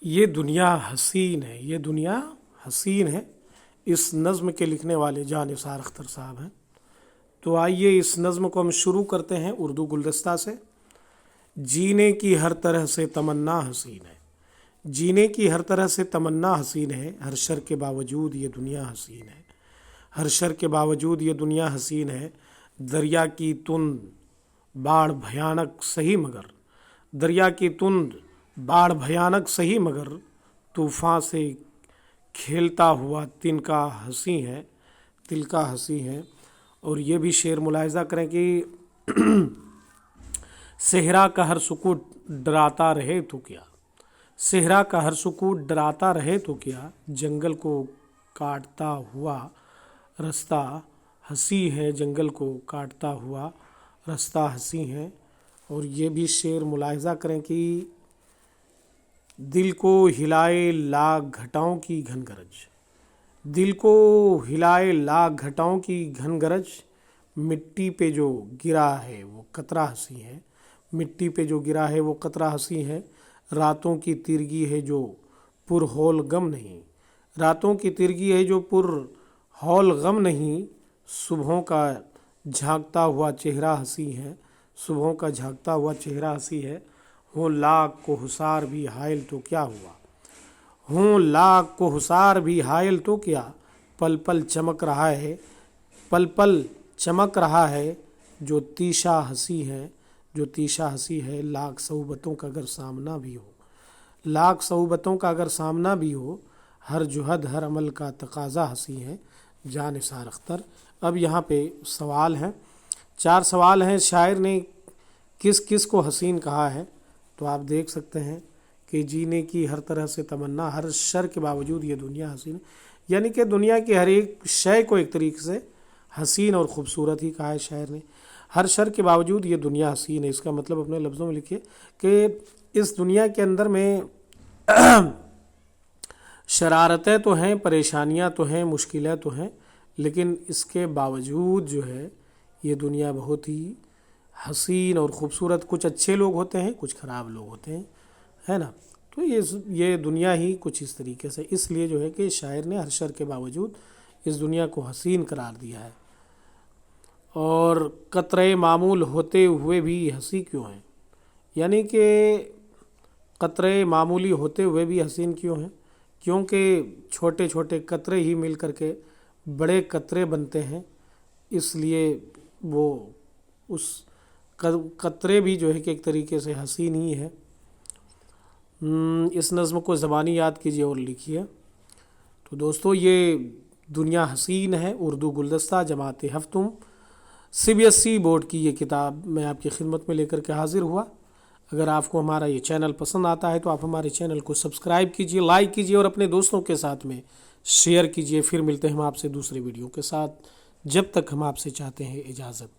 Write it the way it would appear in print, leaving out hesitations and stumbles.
یہ دنیا حسین ہے، یہ دنیا حسین ہے۔ اس نظم کے لکھنے والے جانثار اختر صاحب ہیں۔ تو آئیے اس نظم کو ہم شروع کرتے ہیں اردو گلدستہ سے۔ جینے کی ہر طرح سے تمنا حسین ہے، جینے کی ہر طرح سے تمنا حسین ہے، ہر شر کے باوجود یہ دنیا حسین ہے، ہر شر کے باوجود یہ دنیا حسین ہے۔ دریا کی تند باڑھ بھیانک سہی مگر، دریا کی تند باڑھ بھیانک سہی مگر، طوفان سے کھیلتا ہوا تن کا ہنسی ہے، تل کا ہنسی ہے۔ اور یہ بھی شعر ملاحظہ کریں کہ صحرا کا ہر سکوت ڈراتا رہے تو کیا، صحرا کا ہر سکوت ڈراتا رہے تو کیا، جنگل کو کاٹتا ہوا رستہ ہنسی ہے، جنگل کو کاٹتا ہوا رستہ ہنسی ہے۔ اور یہ بھی شعر ملاحظہ کریں کہ دل کو ہلائے لاکھ گھٹاؤں کی گھن گرج، دل کو ہلائے لاکھ گھٹاؤں کی گھن گرج، مٹی پہ جو گرا ہے وہ قطرہ ہنسی ہے، مٹی پہ جو گرا ہے وہ قطرہ ہنسی ہے۔ راتوں کی تیرگی ہے جو پر ہول غم نہیں، راتوں کی تیرگی ہے جو پر ہول غم نہیں، صبحوں کا جھانکتا ہوا چہرہ ہنسی ہے، صبحوں کا جھانکتا ہوا چہرہ ہنسی ہے۔ ہوں لاکھ کو حصار بھی حائل تو کیا ہوا، ہوں لاکھ کو حصار بھی حائل تو کیا، پل پل چمک رہا ہے، پل پل چمک رہا ہے، جو تیشا ہنسی ہے، جو تیشا ہنسی ہے۔ لاکھ صعوبتوں کا اگر سامنا بھی ہو، لاکھ صعوبتوں کا اگر سامنا بھی ہو، ہر جہد ہر عمل کا تقاضا ہنسی ہے، جانثار اختر۔ اب یہاں پہ سوال ہیں، 4 سوال ہیں۔ شاعر نے کس کس کو حسین کہا ہے؟ تو آپ دیکھ سکتے ہیں کہ جینے کی ہر طرح سے تمنا، ہر شر کے باوجود یہ دنیا حسین ہے، یعنی کہ دنیا کی ہر ایک شے کو ایک طریقے سے حسین اور خوبصورت ہی کہا ہے شاعر نے۔ ہر شر کے باوجود یہ دنیا حسین ہے، اس کا مطلب اپنے لفظوں میں لکھیے کہ اس دنیا کے اندر میں شرارتیں تو ہیں، پریشانیاں تو ہیں، مشکلیں تو ہیں، لیکن اس کے باوجود جو ہے یہ دنیا بہت ہی حسین اور خوبصورت۔ کچھ اچھے لوگ ہوتے ہیں، کچھ خراب لوگ ہوتے ہیں، ہے نا۔ تو یہ دنیا ہی کچھ اس طریقے سے، اس لیے جو ہے کہ شاعر نے ہر شر کے باوجود اس دنیا کو حسین قرار دیا ہے۔ اور قطرے معمول ہوتے ہوئے بھی ہنسی کیوں ہیں، یعنی کہ قطرے معمولی ہوتے ہوئے بھی حسین کیوں ہیں؟ کیونکہ چھوٹے چھوٹے قطرے ہی مل کر کے بڑے قطرے بنتے ہیں، اس لیے وہ اس قطرے بھی جو ہے کہ ایک طریقے سے حسین ہی ہے۔ اس نظم کو زبانی یاد کیجیے اور لکھیے۔ تو دوستو یہ دنیا حسین ہے اردو گلدستہ جماعت ہفتم CBSE بورڈ کی یہ کتاب میں آپ کی خدمت میں لے کر کے حاضر ہوا۔ اگر آپ کو ہمارا یہ چینل پسند آتا ہے تو آپ ہمارے چینل کو سبسکرائب کیجیے، لائک کیجیے اور اپنے دوستوں کے ساتھ میں شیئر کیجیے۔ پھر ملتے ہیں ہم آپ سے دوسرے ویڈیو کے ساتھ، جب تک ہم آپ سے چاہتے ہیں اجازت۔